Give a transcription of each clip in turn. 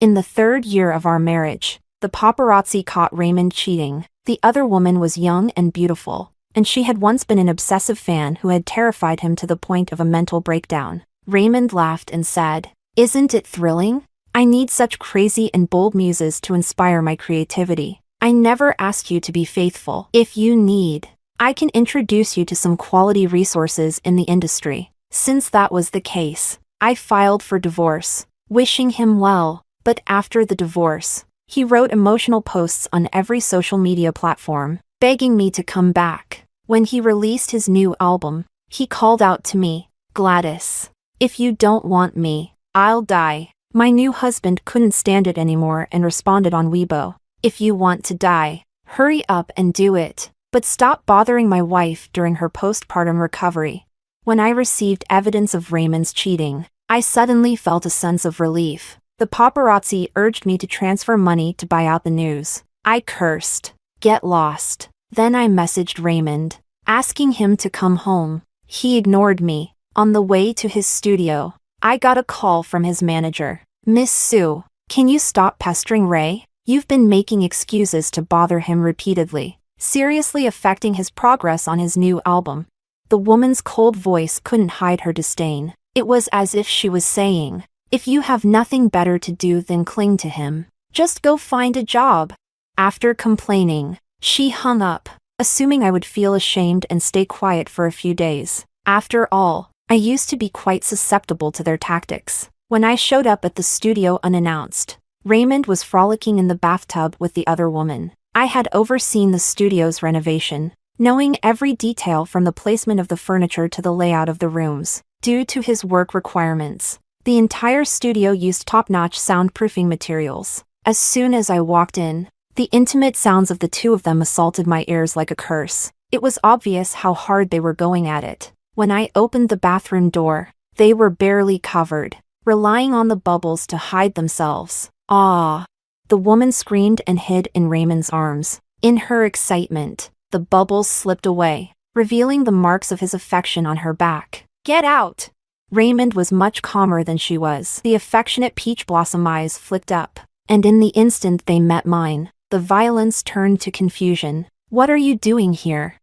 In the 3rd year of our marriage, the paparazzi caught Raymond cheating. The other woman was young and beautiful, and she had once been an obsessive fan who had terrified him to the point of a mental breakdown. Raymond laughed and said, "Isn't it thrilling? I need such crazy and bold muses to inspire my creativity. I never asked you to be faithful. If you need, I can introduce you to some quality resources in the industry." Since that was the case, I filed for divorce, wishing him well. But after the divorce, he wrote emotional posts on every social media platform, begging me to come back. When he released his new album, he called out to me, "Gladys, if you don't want me, I'll die." My new husband couldn't stand it anymore and responded on Weibo, "If you want to die, hurry up and do it, but stop bothering my wife during her postpartum recovery." When I received evidence of Raymond's cheating, I suddenly felt a sense of relief. The paparazzi urged me to transfer money to buy out the news. I cursed, "Get lost." Then I messaged Raymond, asking him to come home. He ignored me. On the way to his studio, I got a call from his manager. "Miss Sue, can you stop pestering Ray? You've been making excuses to bother him repeatedly, seriously affecting his progress on his new album." The woman's cold voice couldn't hide her disdain. It was as if she was saying, "If you have nothing better to do than cling to him, just go find a job." After complaining, she hung up, assuming I would feel ashamed and stay quiet for a few days. After all, I used to be quite susceptible to their tactics. When I showed up at the studio unannounced, Raymond was frolicking in the bathtub with the other woman. I had overseen the studio's renovation, knowing every detail from the placement of the furniture to the layout of the rooms. Due to his work requirements, the entire studio used top-notch soundproofing materials. As soon as I walked in, the intimate sounds of the two of them assaulted my ears like a curse. It was obvious how hard they were going at it. When I opened the bathroom door, they were barely covered, relying on the bubbles to hide themselves. "Ah!" The woman screamed and hid in Raymond's arms. In her excitement, the bubbles slipped away, revealing the marks of his affection on her back. "Get out!" Raymond was much calmer than she was. The affectionate peach blossom eyes flicked up, and in the instant they met mine, the violence turned to confusion. "What are you doing here?"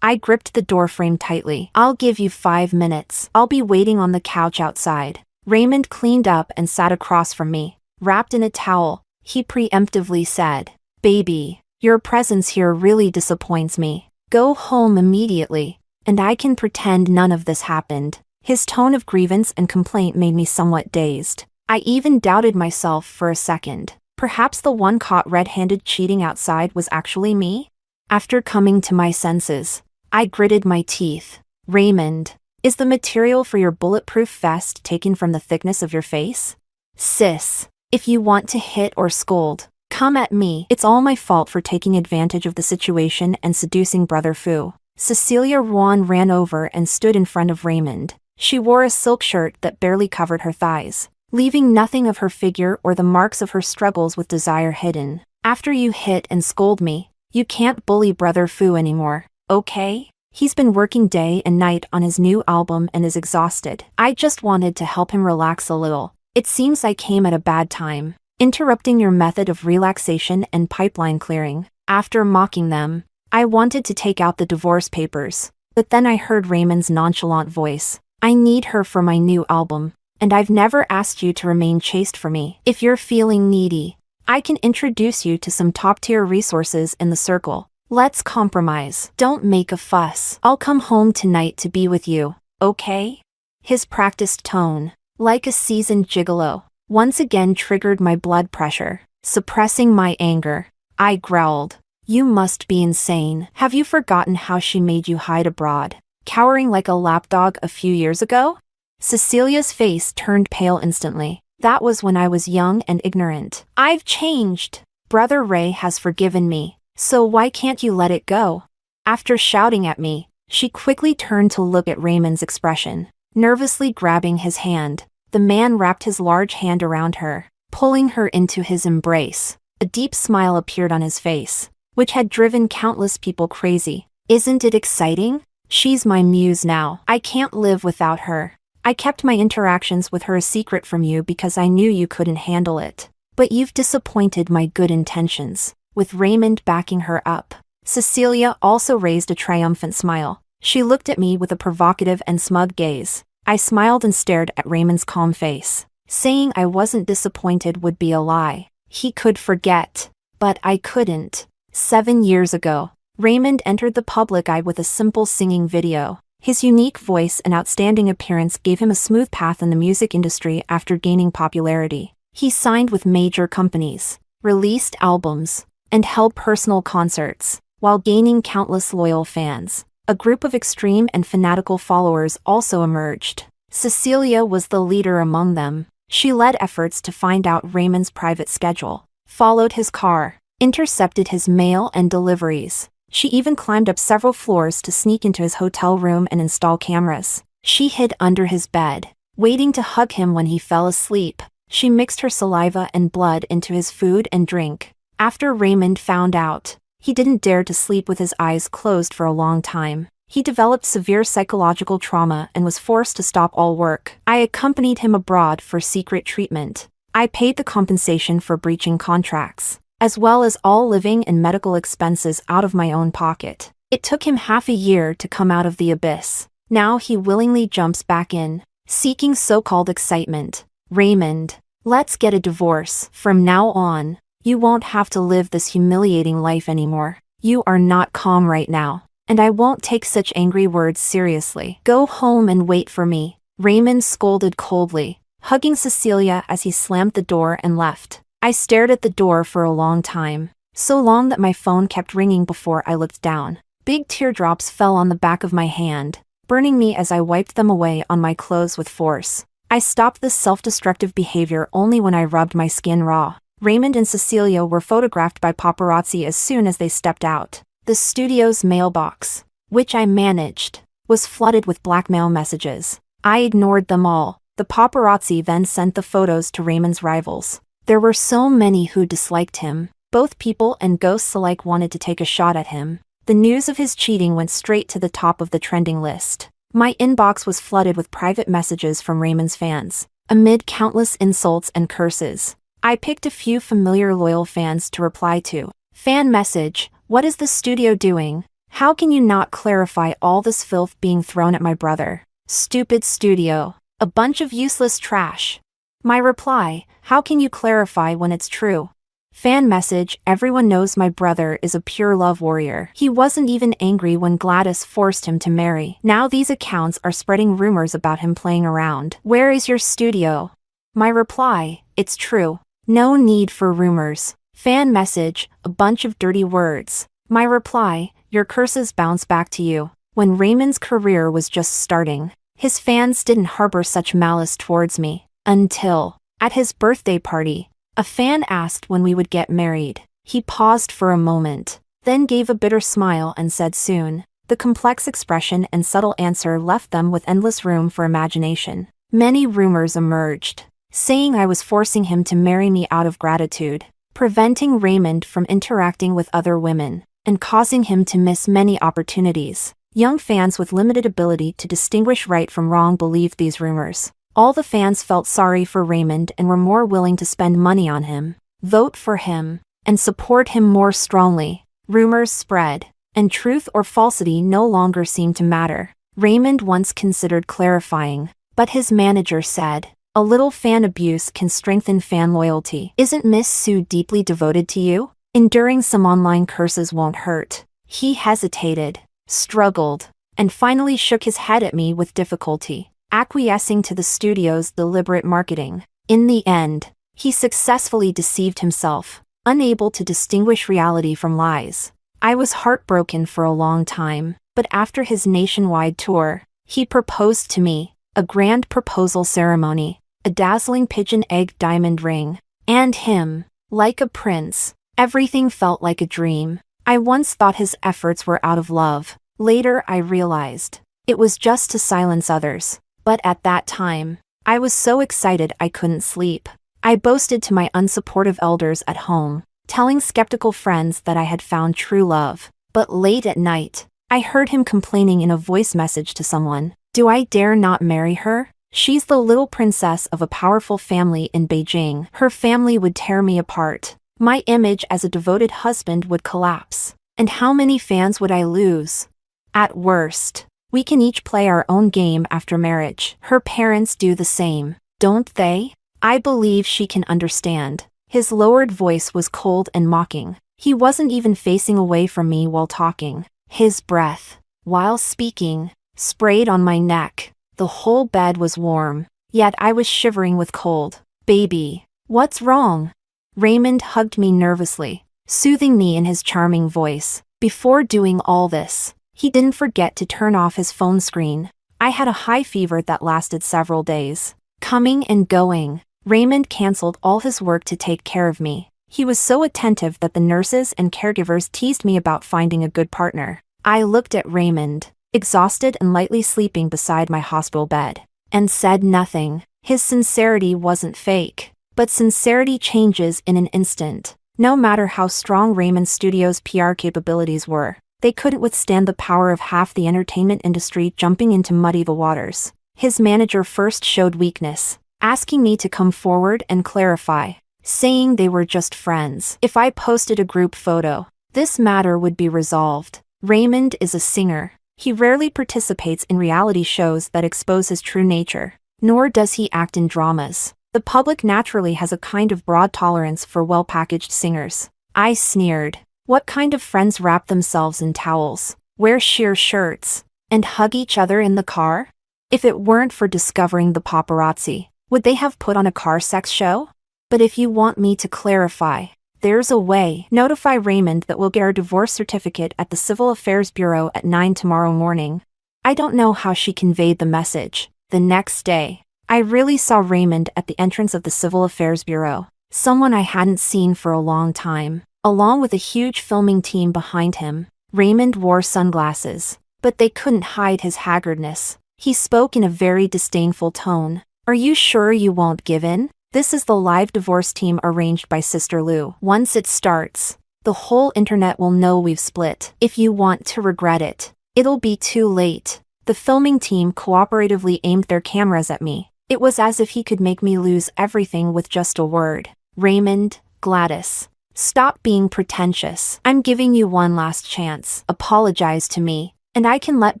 I gripped the doorframe tightly. "I'll give you 5 minutes. I'll be waiting on the couch outside." Raymond cleaned up and sat across from me. Wrapped in a towel, he preemptively said, "Baby, your presence here really disappoints me. Go home immediately, and I can pretend none of this happened." His tone of grievance and complaint made me somewhat dazed. I even doubted myself for a second. Perhaps the one caught red-handed cheating outside was actually me? After coming to my senses, I gritted my teeth. "Raymond, is the material for your bulletproof vest taken from the thickness of your face? Sis, if you want to hit or scold, come at me. It's all my fault for taking advantage of the situation and seducing Brother Fu." Cecilia Ruan ran over and stood in front of Raymond. She wore a silk shirt that barely covered her thighs, leaving nothing of her figure or the marks of her struggles with desire hidden. "After you hit and scold me, you can't bully Brother Fu anymore, okay? He's been working day and night on his new album and is exhausted. I just wanted to help him relax a little. It seems I came at a bad time, interrupting your method of relaxation and pipeline clearing." After mocking them, I wanted to take out the divorce papers, but then I heard Raymond's nonchalant voice. "I need her for my new album, and I've never asked you to remain chaste for me. If you're feeling needy, I can introduce you to some top-tier resources in the circle. Let's compromise. Don't make a fuss. I'll come home tonight to be with you, okay?" His practiced tone, like a seasoned gigolo, once again triggered my blood pressure. Suppressing my anger, I growled, "You must be insane. Have you forgotten how she made you hide abroad, cowering like a lapdog a few years ago?" Cecilia's face turned pale instantly. "That was when I was young and ignorant. I've changed. Brother Ray has forgiven me, so why can't you let it go?" After shouting at me, she quickly turned to look at Raymond's expression. Nervously grabbing his hand, the man wrapped his large hand around her, pulling her into his embrace. A deep smile appeared on his face, which had driven countless people crazy. "Isn't it exciting? She's my muse now. I can't live without her. I kept my interactions with her a secret from you because I knew you couldn't handle it. But you've disappointed my good intentions, with Raymond backing her up. Cecilia also raised a triumphant smile. She looked at me with a provocative and smug gaze. I smiled and stared at Raymond's calm face. Saying I wasn't disappointed would be a lie. He could forget. But I couldn't. 7 years ago, Raymond entered the public eye with a simple singing video. His unique voice and outstanding appearance gave him a smooth path in the music industry after gaining popularity. He signed with major companies, released albums, and held personal concerts, while gaining countless loyal fans. A group of extreme and fanatical followers also emerged. Cecilia was the leader among them. She led efforts to find out Raymond's private schedule, followed his car, intercepted his mail and deliveries. She even climbed up several floors to sneak into his hotel room and install cameras. She hid under his bed, waiting to hug him when he fell asleep. She mixed her saliva and blood into his food and drink. After Raymond found out, he didn't dare to sleep with his eyes closed for a long time. He developed severe psychological trauma and was forced to stop all work. I accompanied him abroad for secret treatment. I paid the compensation for breaching contracts, as well as all living and medical expenses out of my own pocket. It took him half a year to come out of the abyss. Now he willingly jumps back in, seeking so-called excitement. Raymond, let's get a divorce. From now on, you won't have to live this humiliating life anymore. You are not calm right now, and I won't take such angry words seriously. Go home and wait for me. Raymond scolded coldly, hugging Cecilia as he slammed the door and left. I stared at the door for a long time, so long that my phone kept ringing before I looked down. Big teardrops fell on the back of my hand, burning me as I wiped them away on my clothes with force. I stopped this self-destructive behavior only when I rubbed my skin raw. Raymond and Cecilia were photographed by paparazzi as soon as they stepped out. The studio's mailbox, which I managed, was flooded with blackmail messages. I ignored them all. The paparazzi then sent the photos to Raymond's rivals. There were so many who disliked him. Both people and ghosts alike wanted to take a shot at him. The news of his cheating went straight to the top of the trending list. My inbox was flooded with private messages from Raymond's fans. Amid countless insults and curses, I picked a few familiar loyal fans to reply to. Fan message: what is the studio doing? How can you not clarify all this filth being thrown at my brother? Stupid studio. A bunch of useless trash. My reply: how can you clarify when it's true? Fan message: everyone knows my brother is a pure love warrior. He wasn't even angry when Gladys forced him to marry. Now these accounts are spreading rumors about him playing around. Where is your studio? My reply: it's true. No need for rumors. Fan message: a bunch of dirty words. My reply: your curses bounce back to you. When Raymond's career was just starting, his fans didn't harbor such malice towards me. Until, at his birthday party, a fan asked when we would get married. He paused for a moment, then gave a bitter smile and said soon. The complex expression and subtle answer left them with endless room for imagination. Many rumors emerged, saying I was forcing him to marry me out of gratitude, preventing Raymond from interacting with other women, and causing him to miss many opportunities. Young fans with limited ability to distinguish right from wrong believed these rumors. All the fans felt sorry for Raymond and were more willing to spend money on him, vote for him, and support him more strongly. Rumors spread, and truth or falsity no longer seemed to matter. Raymond once considered clarifying, but his manager said, a little fan abuse can strengthen fan loyalty. Isn't Miss Sue deeply devoted to you? Enduring some online curses won't hurt. He hesitated, struggled, and finally shook his head at me with difficulty, acquiescing to the studio's deliberate marketing. In the end, he successfully deceived himself, unable to distinguish reality from lies. I was heartbroken for a long time, but after his nationwide tour, he proposed to me. A grand proposal ceremony, a dazzling pigeon egg diamond ring, and him, like a prince. Everything felt like a dream. I once thought his efforts were out of love. Later I realized, it was just to silence others. But at that time, I was so excited I couldn't sleep. I boasted to my unsupportive elders at home, telling skeptical friends that I had found true love. But late at night, I heard him complaining in a voice message to someone. Do I dare not marry her? She's the little princess of a powerful family in Beijing. Her family would tear me apart. My image as a devoted husband would collapse. And how many fans would I lose? At worst, we can each play our own game after marriage. Her parents do the same, don't they? I believe she can understand. His lowered voice was cold and mocking. He wasn't even facing away from me while talking. His breath, while speaking, sprayed on my neck. The whole bed was warm, yet I was shivering with cold. Baby, what's wrong? Raymond hugged me nervously, soothing me in his charming voice. Before doing all this, he didn't forget to turn off his phone screen. I had a high fever that lasted several days. Coming and going, Raymond canceled all his work to take care of me. He was so attentive that the nurses and caregivers teased me about finding a good partner. I looked at Raymond, exhausted and lightly sleeping beside my hospital bed, and said nothing. His sincerity wasn't fake, but sincerity changes in an instant. No matter how strong Raymond Studios' PR capabilities were, they couldn't withstand the power of half the entertainment industry jumping in to muddy the waters. His manager first showed weakness, asking me to come forward and clarify, saying they were just friends. If I posted a group photo, this matter would be resolved. Raymond is a singer. He rarely participates in reality shows that expose his true nature, nor does he act in dramas. The public naturally has a kind of broad tolerance for well-packaged singers. I sneered. What kind of friends wrap themselves in towels, wear sheer shirts, and hug each other in the car? If it weren't for discovering the paparazzi, would they have put on a car sex show? But if you want me to clarify, there's a way. Notify Raymond that we'll get our divorce certificate at the Civil Affairs Bureau at 9 tomorrow morning. I don't know how she conveyed the message. The next day, I really saw Raymond at the entrance of the Civil Affairs Bureau, someone I hadn't seen for a long time, along with a huge filming team behind him. Raymond wore sunglasses, but they couldn't hide his haggardness. He spoke in a very disdainful tone. Are you sure you won't give in? This is the live divorce team arranged by Sister Lou. Once it starts, the whole internet will know we've split. If you want to regret it, it'll be too late. The filming team cooperatively aimed their cameras at me. It was as if he could make me lose everything with just a word. Raymond, Gladys, stop being pretentious. I'm giving you one last chance. Apologize to me, and I can let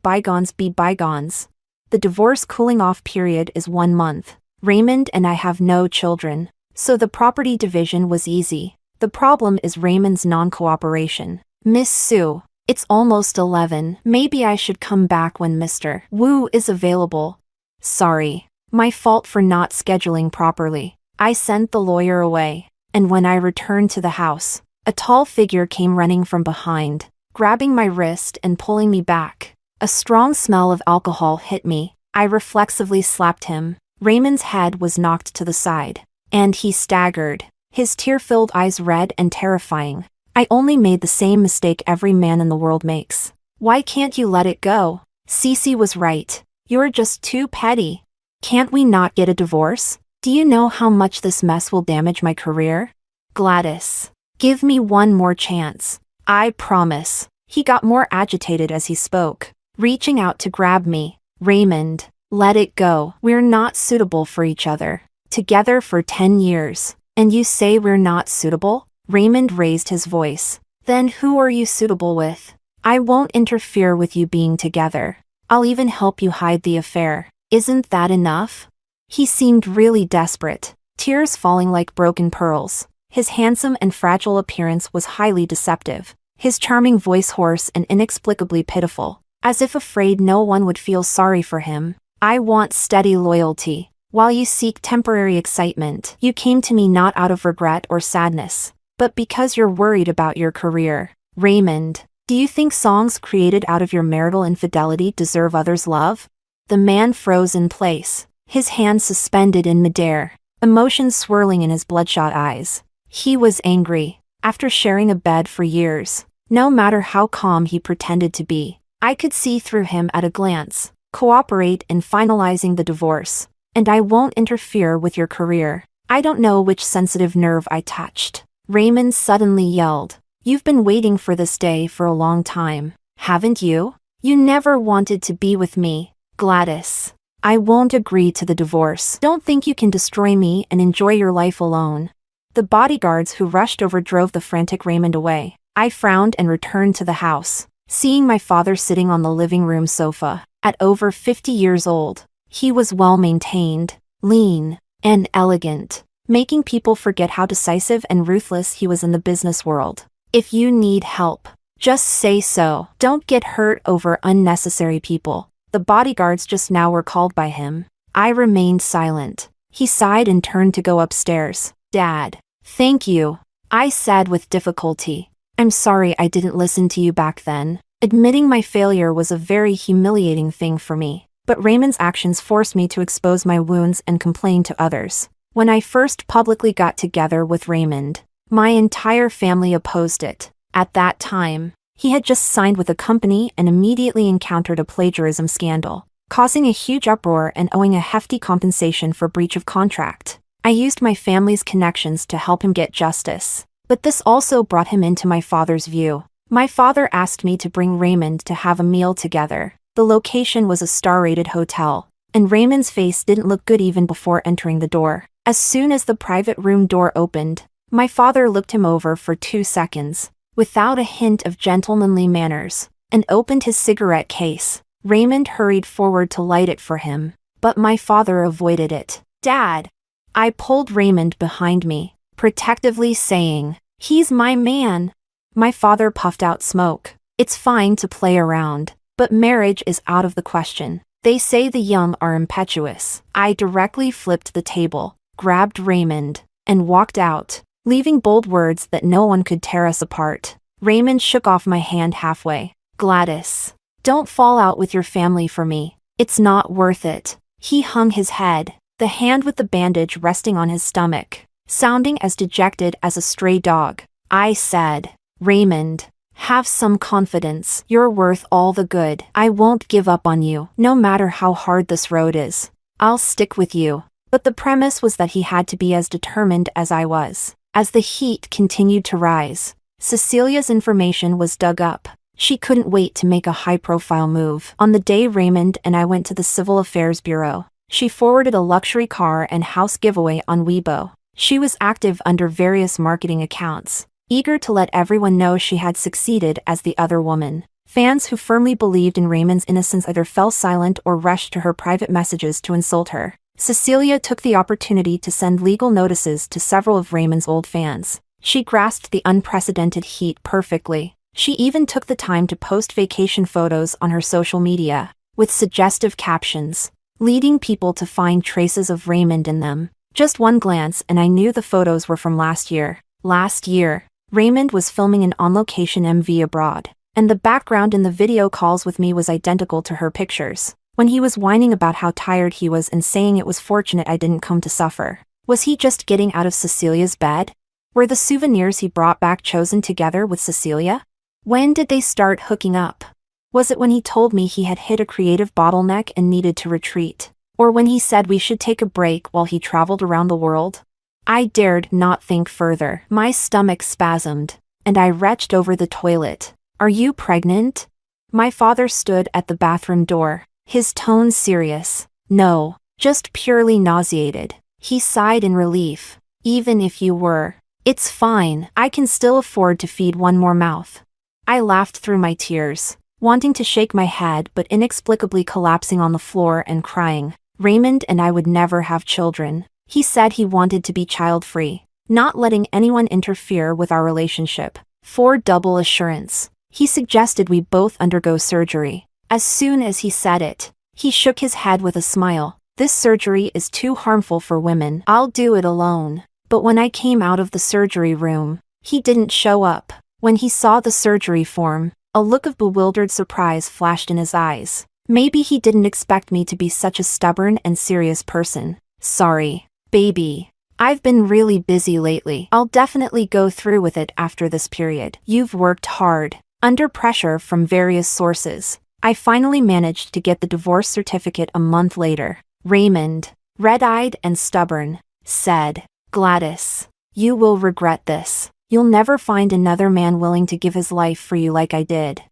bygones be bygones. The divorce cooling-off period is 1 month. Raymond and I have no children, so the property division was easy. The problem is Raymond's non-cooperation. Miss Sue, it's almost 11. Maybe I should come back when Mr. Wu is available. Sorry, my fault for not scheduling properly. I sent the lawyer away, and when I returned to the house, a tall figure came running from behind, grabbing my wrist and pulling me back. A strong smell of alcohol hit me. I reflexively slapped him. Raymond's head was knocked to the side, and he staggered, his tear-filled eyes red and terrifying. I only made the same mistake every man in the world makes. Why can't you let it go? Cece was right. You're just too petty. Can't we not get a divorce? Do you know how much this mess will damage my career? Gladys, give me one more chance. I promise. He got more agitated as he spoke, reaching out to grab me. Raymond, let it go. We're not suitable for each other. Together for 10 years. And you say we're not suitable? Raymond raised his voice. Then who are you suitable with? I won't interfere with you being together. I'll even help you hide the affair. Isn't that enough? He seemed really desperate, tears falling like broken pearls. His handsome and fragile appearance was highly deceptive, his charming voice hoarse and inexplicably pitiful, as if afraid no one would feel sorry for him. I want steady loyalty. While you seek temporary excitement, you came to me not out of regret or sadness, but because you're worried about your career. Raymond, do you think songs created out of your marital infidelity deserve others' love? The man froze in place, his hands suspended in midair, emotions swirling in his bloodshot eyes. He was angry. After sharing a bed for years, no matter how calm he pretended to be, I could see through him at a glance. Cooperate in finalizing the divorce, and I won't interfere with your career. I don't know which sensitive nerve I touched. Raymond suddenly yelled. You've been waiting for this day for a long time, haven't you? You never wanted to be with me, Gladys. I won't agree to the divorce. Don't think you can destroy me and enjoy your life alone. The bodyguards who rushed over drove the frantic Raymond away. I frowned and returned to the house, seeing my father sitting on the living room sofa. At over 50 years old, he was well-maintained, lean, and elegant, making people forget how decisive and ruthless he was in the business world. If you need help, just say so. Don't get hurt over unnecessary people. The bodyguards just now were called by him. I remained silent. He sighed and turned to go upstairs. Dad. Thank you, I said with difficulty. I'm sorry I didn't listen to you back then. Admitting my failure was a very humiliating thing for me, but Raymond's actions forced me to expose my wounds and complain to others. When I first publicly got together with Raymond, my entire family opposed it. At that time, he had just signed with a company and immediately encountered a plagiarism scandal, causing a huge uproar and owing a hefty compensation for breach of contract. I used my family's connections to help him get justice, but this also brought him into my father's view. My father asked me to bring Raymond to have a meal together. The location was a star-rated hotel, and Raymond's face didn't look good even before entering the door. As soon as the private room door opened, my father looked him over for 2 seconds, without a hint of gentlemanly manners, and opened his cigarette case. Raymond hurried forward to light it for him, but my father avoided it. Dad! I pulled Raymond behind me, protectively saying, "He's my man." My father puffed out smoke. It's fine to play around, but marriage is out of the question. They say the young are impetuous. I directly flipped the table, grabbed Raymond, and walked out, leaving bold words that no one could tear us apart. Raymond shook off my hand halfway. Gladys, don't fall out with your family for me. It's not worth it. He hung his head, the hand with the bandage resting on his stomach, sounding as dejected as a stray dog. I said, Raymond, have some confidence. You're worth all the good. I won't give up on you, no matter how hard this road is. I'll stick with you. But the premise was that he had to be as determined as I was. As the heat continued to rise, Cecilia's information was dug up. She couldn't wait to make a high-profile move. On the day Raymond and I went to the Civil Affairs Bureau, she forwarded a luxury car and house giveaway on Weibo. She was active under various marketing accounts, eager to let everyone know she had succeeded as the other woman. Fans who firmly believed in Raymond's innocence either fell silent or rushed to her private messages to insult her. Cecilia took the opportunity to send legal notices to several of Raymond's old fans. She grasped the unprecedented heat perfectly. She even took the time to post vacation photos on her social media, with suggestive captions, leading people to find traces of Raymond in them. Just one glance and I knew the photos were from last year. Last year, Raymond was filming an on-location MV abroad, and the background in the video calls with me was identical to her pictures. When he was whining about how tired he was and saying it was fortunate I didn't come to suffer. Was he just getting out of Cecilia's bed? Were the souvenirs he brought back chosen together with Cecilia? When did they start hooking up? Was it when he told me he had hit a creative bottleneck and needed to retreat? Or when he said we should take a break while he traveled around the world? I dared not think further. My stomach spasmed, and I retched over the toilet. Are you pregnant? My father stood at the bathroom door, his tone serious. No, just purely nauseated. He sighed in relief. Even if you were, it's fine. I can still afford to feed one more mouth. I laughed through my tears, wanting to shake my head but inexplicably collapsing on the floor and crying. Raymond and I would never have children. He said he wanted to be child-free, not letting anyone interfere with our relationship. For double assurance, he suggested we both undergo surgery. As soon as he said it, he shook his head with a smile. This surgery is too harmful for women. I'll do it alone. But when I came out of the surgery room, he didn't show up. When he saw the surgery form, a look of bewildered surprise flashed in his eyes. Maybe he didn't expect me to be such a stubborn and serious person. Sorry, baby. I've been really busy lately. I'll definitely go through with it after this period. You've worked hard, under pressure from various sources. I finally managed to get the divorce certificate a month later. Raymond, red-eyed and stubborn, said, Gladys, you will regret this. You'll never find another man willing to give his life for you like I did.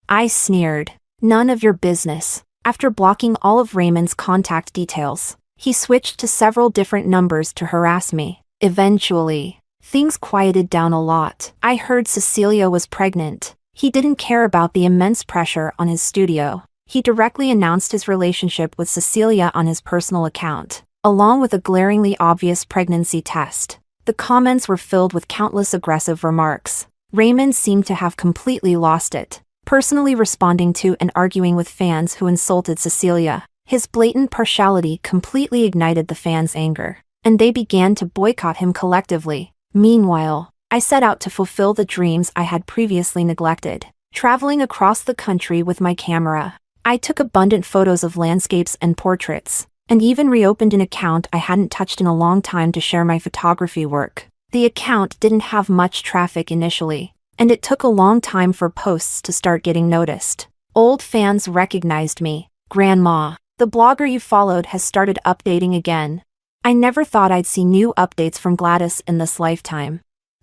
I sneered. None of your business. After blocking all of Raymond's contact details, he switched to several different numbers to harass me. Eventually, things quieted down a lot. I heard Cecilia was pregnant. He didn't care about the immense pressure on his studio. He directly announced his relationship with Cecilia on his personal account, along with a glaringly obvious pregnancy test. The comments were filled with countless aggressive remarks. Raymond seemed to have completely lost it, personally responding to and arguing with fans who insulted Cecilia. His blatant partiality completely ignited the fans' anger, and they began to boycott him collectively. Meanwhile, I set out to fulfill the dreams I had previously neglected, traveling across the country with my camera. I took abundant photos of landscapes and portraits, and even reopened an account I hadn't touched in a long time to share my photography work. The account didn't have much traffic initially, and it took a long time for posts to start getting noticed. Old fans recognized me. "Grandma, the blogger you followed has started updating again." I never thought I'd see new updates from Gladys in this lifetime.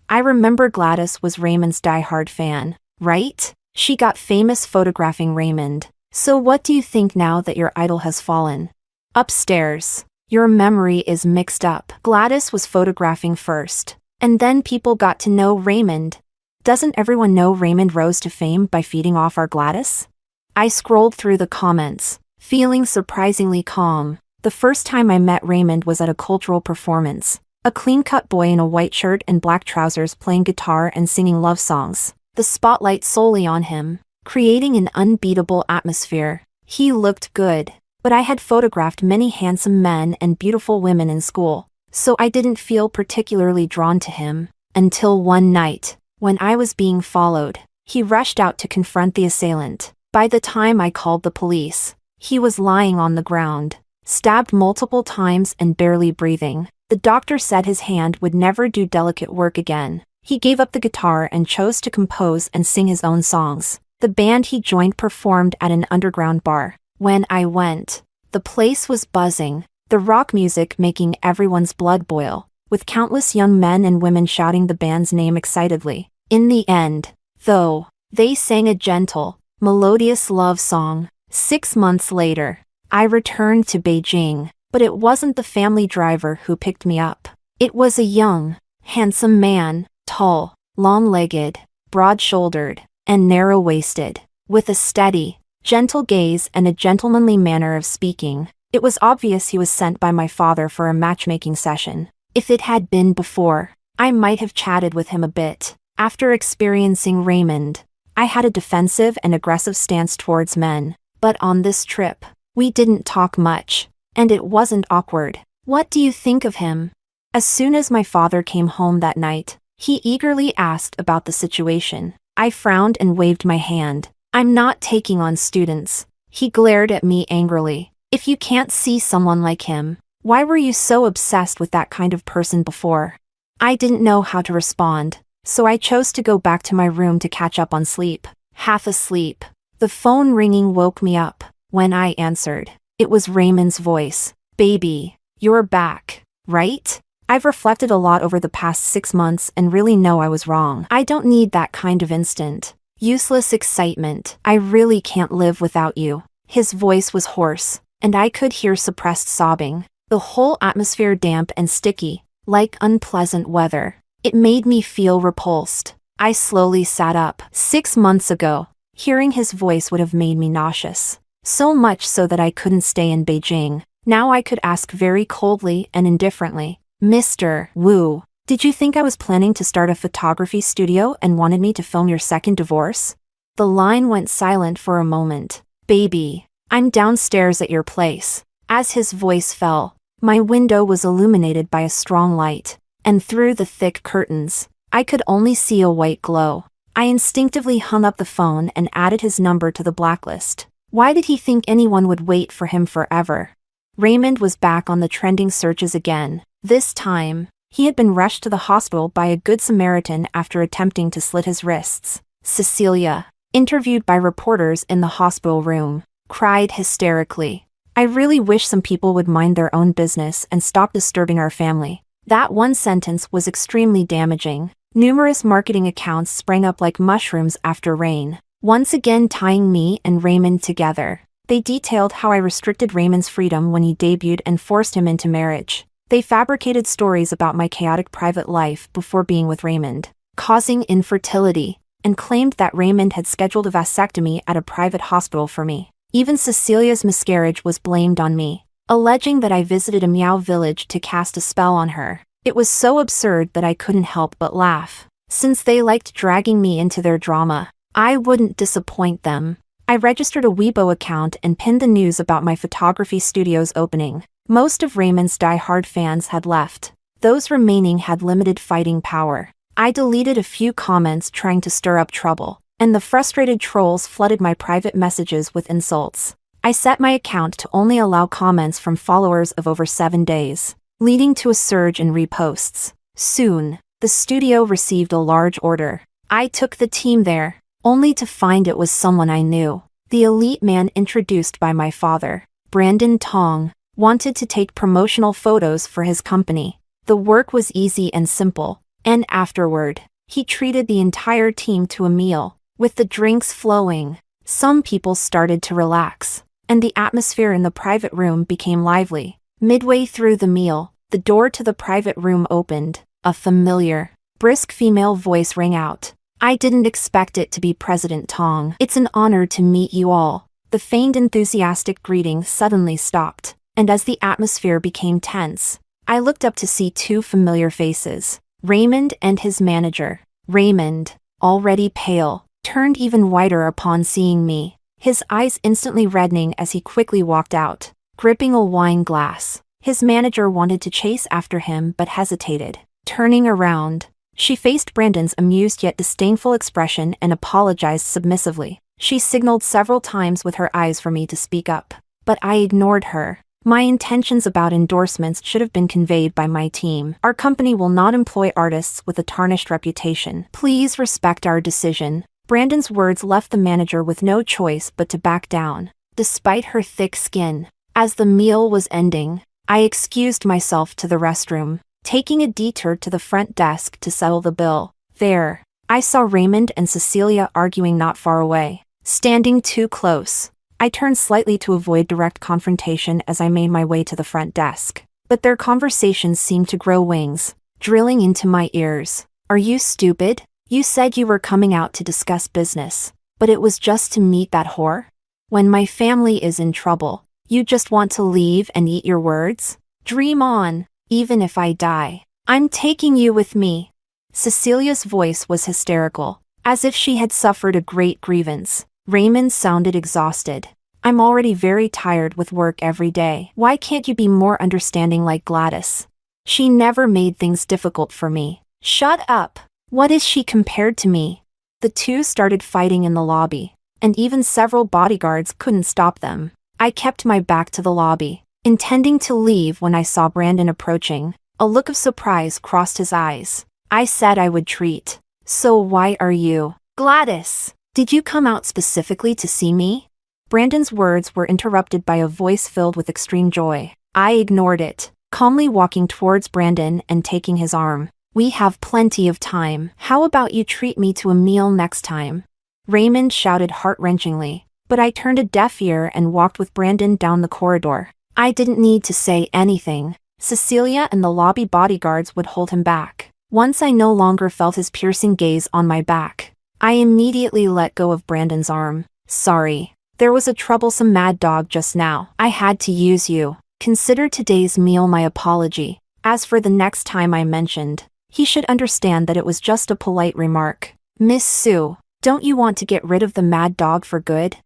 I remember Gladys was Raymond's diehard fan, right? She got famous photographing Raymond. So what do you think now that your idol has fallen? Upstairs. Your memory is mixed up. Gladys was photographing first, and then people got to know Raymond. Doesn't everyone know Raymond rose to fame by feeding off our Gladys? I scrolled through the comments, feeling surprisingly calm. The first time I met Raymond was at a cultural performance. A clean-cut boy in a white shirt and black trousers playing guitar and singing love songs. The spotlight solely on him, creating an unbeatable atmosphere. He looked good, but I had photographed many handsome men and beautiful women in school, so I didn't feel particularly drawn to him. Until one night, when I was being followed, he rushed out to confront the assailant. By the time I called the police, he was lying on the ground, stabbed multiple times and barely breathing. The doctor said his hand would never do delicate work again. He gave up the guitar and chose to compose and sing his own songs. The band he joined performed at an underground bar. When I went, the place was buzzing, the rock music making everyone's blood boil, with countless young men and women shouting the band's name excitedly. In the end, though, they sang a gentle, melodious love song. 6 months later, I returned to Beijing, but it wasn't the family driver who picked me up. It was a young, handsome man, tall, long-legged, broad-shouldered, and narrow-waisted, with a steady, gentle gaze and a gentlemanly manner of speaking. It was obvious he was sent by my father for a matchmaking session. If it had been before, I might have chatted with him a bit. After experiencing Raymond, I had a defensive and aggressive stance towards men, but on this trip, we didn't talk much, and it wasn't awkward. What do you think of him? As soon as my father came home that night, he eagerly asked about the situation. I frowned and waved my hand. "I'm not taking on students." He glared at me angrily. "If you can't see someone like him, why were you so obsessed with that kind of person before?" I didn't know how to respond, so I chose to go back to my room to catch up on sleep. Half asleep, the phone ringing woke me up. When I answered, it was Raymond's voice. "Baby, you're back, right? I've reflected a lot over the past 6 months and really know I was wrong. I don't need that kind of instant, useless excitement. I really can't live without you." His voice was hoarse, and I could hear suppressed sobbing. The whole atmosphere damp and sticky, like unpleasant weather. It made me feel repulsed. I slowly sat up. 6 months ago, hearing his voice would have made me nauseous. So much so that I couldn't stay in Beijing. Now I could ask very coldly and indifferently, "Mr. Wu, did you think I was planning to start a photography studio and wanted me to film your second divorce?" The line went silent for a moment. "Baby, I'm downstairs at your place." As his voice fell, my window was illuminated by a strong light, and through the thick curtains, I could only see a white glow. I instinctively hung up the phone and added his number to the blacklist. Why did he think anyone would wait for him forever? Raymond was back on the trending searches again. This time, he had been rushed to the hospital by a good Samaritan after attempting to slit his wrists. Cecilia, interviewed by reporters in the hospital room, cried hysterically, "I really wish some people would mind their own business and stop disturbing our family." That one sentence was extremely damaging. Numerous marketing accounts sprang up like mushrooms after rain, once again tying me and Raymond together. They detailed how I restricted Raymond's freedom when he debuted and forced him into marriage. They fabricated stories about my chaotic private life before being with Raymond, causing infertility, and claimed that Raymond had scheduled a vasectomy at a private hospital for me. Even Cecilia's miscarriage was blamed on me, alleging that I visited a meow village to cast a spell on her. It was so absurd that I couldn't help but laugh. Since they liked dragging me into their drama, I wouldn't disappoint them. I registered a Weibo account and pinned the news about my photography studio's opening. Most of Raymond's die-hard fans had left. Those remaining had limited fighting power. I deleted a few comments trying to stir up trouble, and the frustrated trolls flooded my private messages with insults. I set my account to only allow comments from followers of over 7 days, leading to a surge in reposts. Soon, the studio received a large order. I took the team there, only to find it was someone I knew. The elite man introduced by my father, Brandon Tong, wanted to take promotional photos for his company. The work was easy and simple, and afterward, he treated the entire team to a meal. With the drinks flowing, some people started to relax, and the atmosphere in the private room became lively. Midway through the meal, the door to the private room opened. A familiar, brisk female voice rang out. I didn't expect it to be President Tong. It's an honor to meet you all. The feigned enthusiastic greeting suddenly stopped, and as the atmosphere became tense, I looked up to see 2 familiar faces, Raymond and his manager. Raymond, already pale, turned even whiter upon seeing me, his eyes instantly reddening as he quickly walked out, gripping a wine glass. His manager wanted to chase after him but hesitated. Turning around, she faced Brandon's amused yet disdainful expression and apologized submissively. She signaled several times with her eyes for me to speak up, but I ignored her. My intentions about endorsements should have been conveyed by my team. Our company will not employ artists with a tarnished reputation. Please respect our decision. Brandon's words left the manager with no choice but to back down, despite her thick skin. As the meal was ending, I excused myself to the restroom, taking a detour to the front desk to settle the bill. There, I saw Raymond and Cecilia arguing not far away, standing too close. I turned slightly to avoid direct confrontation as I made my way to the front desk, but their conversations seemed to grow wings, drilling into my ears. Are you stupid? You said you were coming out to discuss business, but it was just to meet that whore? When my family is in trouble, you just want to leave and eat your words? Dream on. Even if I die, I'm taking you with me. Cecilia's voice was hysterical, as if she had suffered a great grievance. Raymond sounded exhausted. I'm already very tired with work every day. Why can't you be more understanding like Gladys? She never made things difficult for me. Shut up. What is she compared to me? The 2 started fighting in the lobby, and even several bodyguards couldn't stop them. I kept my back to the lobby, intending to leave when I saw Brandon approaching. A look of surprise crossed his eyes. I said I would treat. So why are you? Gladys, did you come out specifically to see me? Brandon's words were interrupted by a voice filled with extreme joy. I ignored it, calmly walking towards Brandon and taking his arm. We have plenty of time. How about you treat me to a meal next time? Raymond shouted heart-wrenchingly, but I turned a deaf ear and walked with Brandon down the corridor. I didn't need to say anything. Cecilia and the lobby bodyguards would hold him back. Once I no longer felt his piercing gaze on my back, I immediately let go of Brandon's arm. Sorry. There was a troublesome mad dog just now. I had to use you. Consider today's meal my apology. As for the next time I mentioned, he should understand that it was just a polite remark. Miss Sue, don't you want to get rid of the mad dog for good?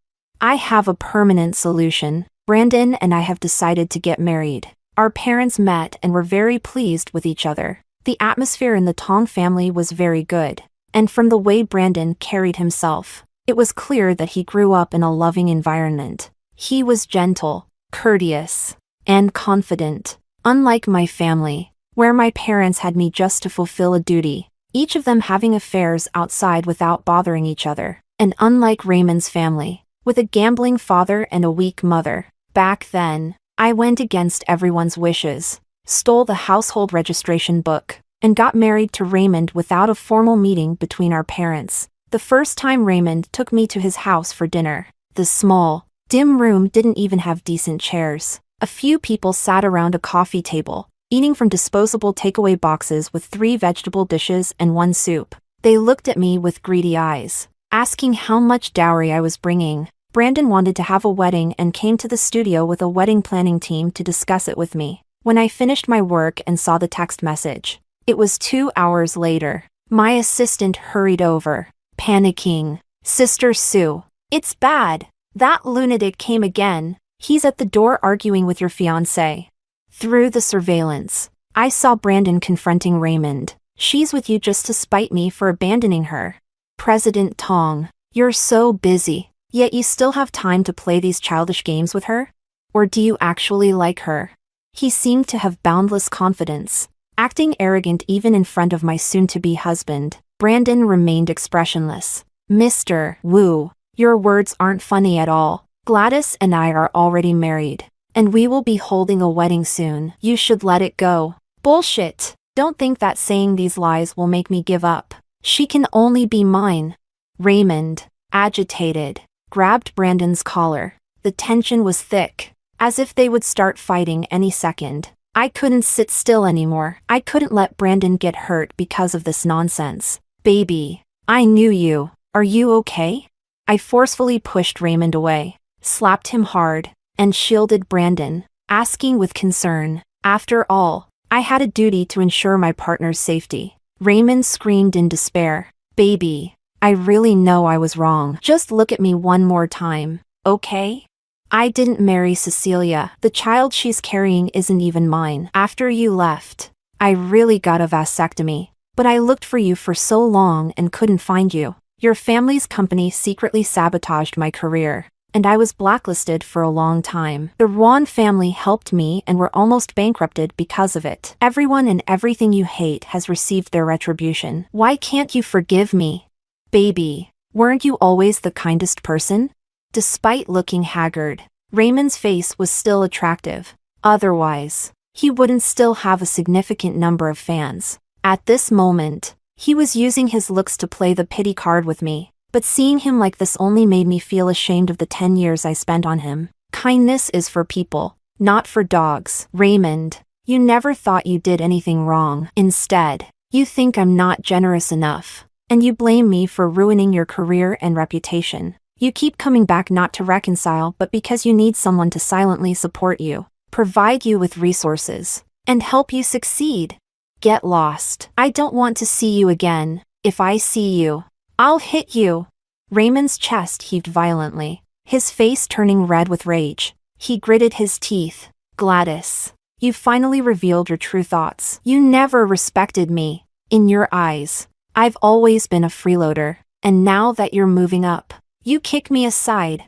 I have a permanent solution. Brandon and I have decided to get married. Our parents met and were very pleased with each other. The atmosphere in the Tong family was very good, and from the way Brandon carried himself, it was clear that he grew up in a loving environment. He was gentle, courteous, and confident, unlike my family, where my parents had me just to fulfill a duty, each of them having affairs outside without bothering each other, and unlike Raymond's family, with a gambling father and a weak mother. Back then, I went against everyone's wishes, stole the household registration book, and got married to Raymond without a formal meeting between our parents. The first time Raymond took me to his house for dinner, the small, dim room didn't even have decent chairs. A few people sat around a coffee table, eating from disposable takeaway boxes with 3 vegetable dishes and 1 soup. They looked at me with greedy eyes, asking how much dowry I was bringing. Brandon wanted to have a wedding and came to the studio with a wedding planning team to discuss it with me. When I finished my work and saw the text message, it was 2 hours later. My assistant hurried over, panicking. "Sister Sue, it's bad. That lunatic came again. He's at the door arguing with your fiancé." Through the surveillance, I saw Brandon confronting Raymond. "She's with you just to spite me for abandoning her." President Tong, you're so busy, yet you still have time to play these childish games with her? Or do you actually like her? He seemed to have boundless confidence, acting arrogant even in front of my soon-to-be husband. Brandon remained expressionless. "Mr. Wu, your words aren't funny at all. Gladys and I are already married, and we will be holding a wedding soon. You should let it go." "Bullshit. Don't think that saying these lies will make me give up. She can only be mine." Raymond, agitated, grabbed Brandon's collar. The tension was thick, as if they would start fighting any second. I couldn't sit still anymore. I couldn't let Brandon get hurt because of this nonsense. "Baby, I knew you. Are you okay?" I forcefully pushed Raymond away, slapped him hard, and shielded Brandon, asking with concern. After all, I had a duty to ensure my partner's safety. Raymond screamed in despair. "Baby, I really know I was wrong. Just look at me one more time, okay? I didn't marry Cecilia. The child she's carrying isn't even mine. After you left, I really got a vasectomy. But I looked for you for so long and couldn't find you. Your family's company secretly sabotaged my career, and I was blacklisted for a long time. The Ruan family helped me and were almost bankrupted because of it. Everyone and everything you hate has received their retribution. Why can't you forgive me? Baby, weren't you always the kindest person?" Despite looking haggard, Raymond's face was still attractive. Otherwise, he wouldn't still have a significant number of fans. At this moment, he was using his looks to play the pity card with me, but seeing him like this only made me feel ashamed of the 10 years I spent on him. Kindness is for people, not for dogs. Raymond, you never thought you did anything wrong. Instead, you think I'm not generous enough, and you blame me for ruining your career and reputation. You keep coming back not to reconcile but because you need someone to silently support you, provide you with resources, and help you succeed. Get lost. I don't want to see you again. If I see you, I'll hit you." Raymond's chest heaved violently, his face turning red with rage. He gritted his teeth. "Gladys, you finally revealed your true thoughts. You never respected me. In your eyes, I've always been a freeloader, and now that you're moving up, you kick me aside.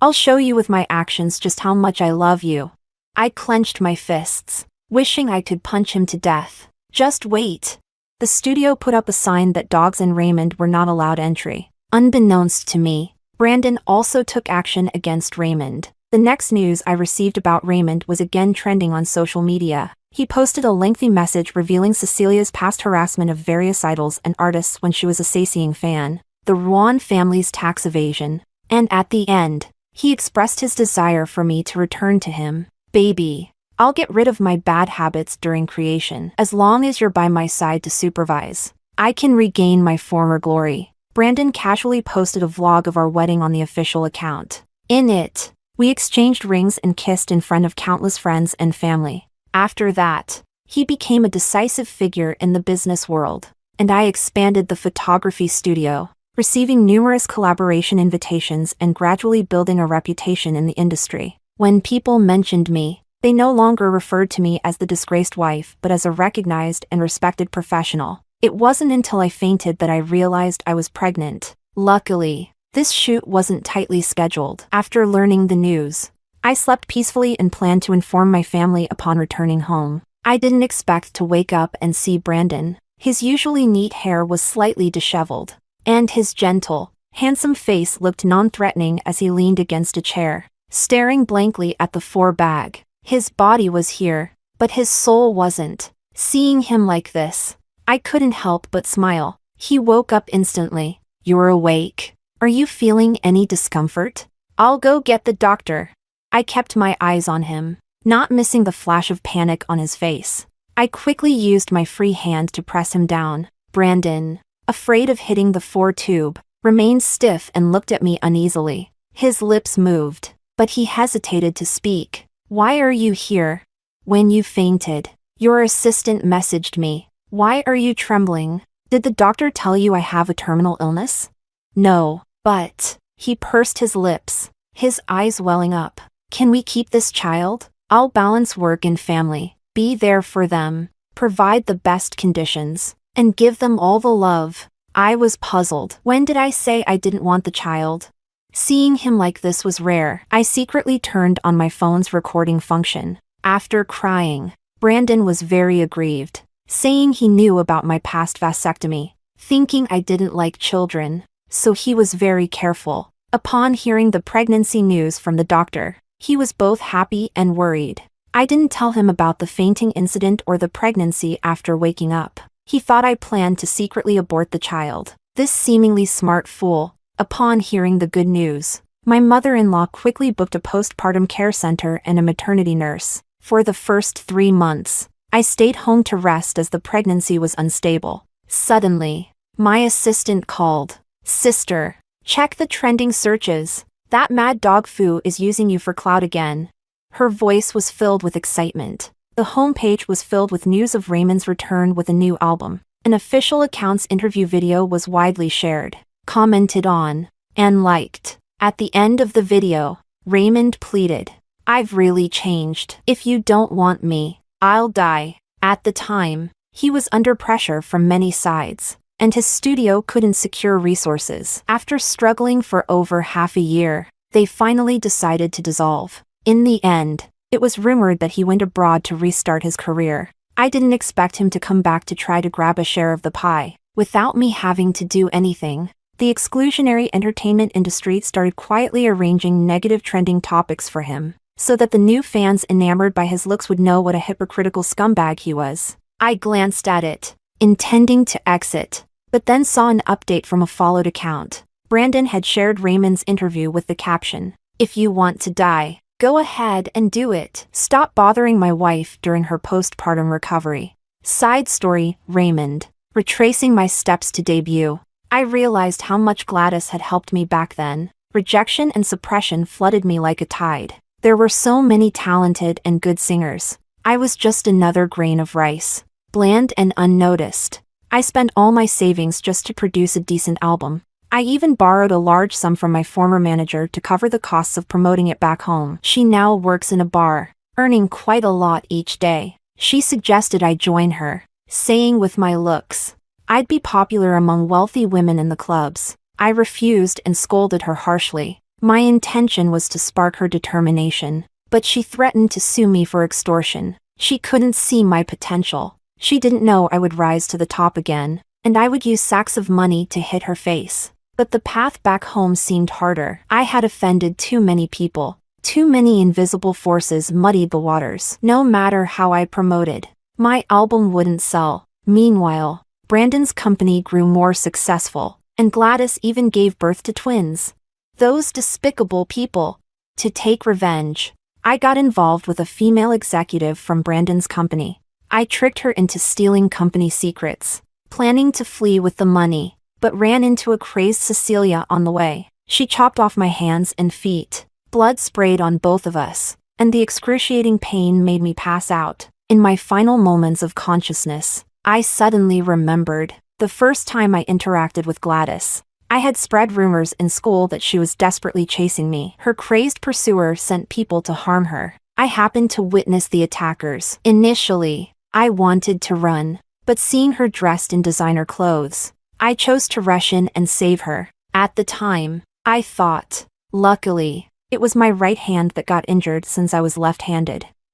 I'll show you with my actions just how much I love you." I clenched my fists, wishing I could punch him to death. "Just wait." The studio put up a sign that dogs and Raymond were not allowed entry. Unbeknownst to me, Brandon also took action against Raymond. The next news I received about Raymond was again trending on social media. He posted a lengthy message revealing Cecilia's past harassment of various idols and artists when she was a Sacing fan, the Ruan family's tax evasion, and at the end, he expressed his desire for me to return to him. "Baby, I'll get rid of my bad habits during creation. As long as you're by my side to supervise, I can regain my former glory." Brandon casually posted a vlog of our wedding on the official account. In it, we exchanged rings and kissed in front of countless friends and family. After that, he became a decisive figure in the business world, and I expanded the photography studio, receiving numerous collaboration invitations and gradually building a reputation in the industry. When people mentioned me, they no longer referred to me as the disgraced wife but as a recognized and respected professional. It wasn't until I fainted that I realized I was pregnant. Luckily, this shoot wasn't tightly scheduled. After learning the news, I slept peacefully and planned to inform my family upon returning home. I didn't expect to wake up and see Brandon. His usually neat hair was slightly disheveled, and his gentle, handsome face looked non-threatening as he leaned against a chair, staring blankly at the 4-bag. His body was here, but his soul wasn't. Seeing him like this, I couldn't help but smile. He woke up instantly. "You're awake. Are you feeling any discomfort?" I'll go get the doctor. I kept my eyes on him, not missing the flash of panic on his face. I quickly used my free hand to press him down. Brandon, afraid of hitting the 4-tube, remained stiff and looked at me uneasily. His lips moved, but he hesitated to speak. Why are you here? When you fainted, your assistant messaged me. Why are you trembling? Did the doctor tell you I have a terminal illness? No, but, he pursed his lips, his eyes welling up. Can we keep this child? I'll balance work and family, be there for them, provide the best conditions, and give them all the love. I was puzzled. When did I say I didn't want the child? Seeing him like this was rare. I secretly turned on my phone's recording function. After crying, Brandon was very aggrieved, saying he knew about my past vasectomy, thinking I didn't like children, so he was very careful. Upon hearing the pregnancy news from the doctor, he was both happy and worried. I didn't tell him about the fainting incident or the pregnancy after waking up. He thought I planned to secretly abort the child. This seemingly smart fool. Upon hearing the good news, my mother-in-law quickly booked a postpartum care center and a maternity nurse. For the first 3 months, I stayed home to rest as the pregnancy was unstable. Suddenly, my assistant called. Sister, check the trending searches. That mad dog Fu is using you for clout again. Her voice was filled with excitement. The homepage was filled with news of Raymond's return with a new album. An official account's interview video was widely shared, commented on, and liked. At the end of the video, Raymond pleaded, "I've really changed. If you don't want me, I'll die." At the time, he was under pressure from many sides, and his studio couldn't secure resources. After struggling for over half a year, they finally decided to dissolve. In the end, it was rumored that he went abroad to restart his career. I didn't expect him to come back to try to grab a share of the pie, without me having to do anything. The exclusionary entertainment industry started quietly arranging negative trending topics for him, so that the new fans enamored by his looks would know what a hypocritical scumbag he was. I glanced at it, intending to exit, but then saw an update from a followed account. Brandon had shared Raymond's interview with the caption, "If you want to die, go ahead and do it. Stop bothering my wife during her postpartum recovery." Side story, Raymond. Retracing my steps to debut, I realized how much Gladys had helped me back then. Rejection and suppression flooded me like a tide. There were so many talented and good singers. I was just another grain of rice, bland and unnoticed. I spent all my savings just to produce a decent album. I even borrowed a large sum from my former manager to cover the costs of promoting it back home. She now works in a bar, earning quite a lot each day. She suggested I join her, saying with my looks, I'd be popular among wealthy women in the clubs. I refused and scolded her harshly. My intention was to spark her determination, but she threatened to sue me for extortion. She couldn't see my potential. She didn't know I would rise to the top again, and I would use sacks of money to hit her face. But the path back home seemed harder. I had offended too many people. Too many invisible forces muddied the waters. No matter how I promoted, my album wouldn't sell. Meanwhile, Brandon's company grew more successful, and Gladys even gave birth to twins. Those despicable people. To take revenge, I got involved with a female executive from Brandon's company. I tricked her into stealing company secrets, planning to flee with the money, but ran into a crazed Cecilia on the way. She chopped off my hands and feet. Blood sprayed on both of us, and the excruciating pain made me pass out. In my final moments of consciousness, I suddenly remembered the first time I interacted with Gladys. I had spread rumors in school that she was desperately chasing me. Her crazed pursuer sent people to harm her. I happened to witness the attackers. Initially, I wanted to run, but seeing her dressed in designer clothes, I chose to rush in and save her. At the time, I thought, luckily, it was my right hand that got injured since I was left-handed.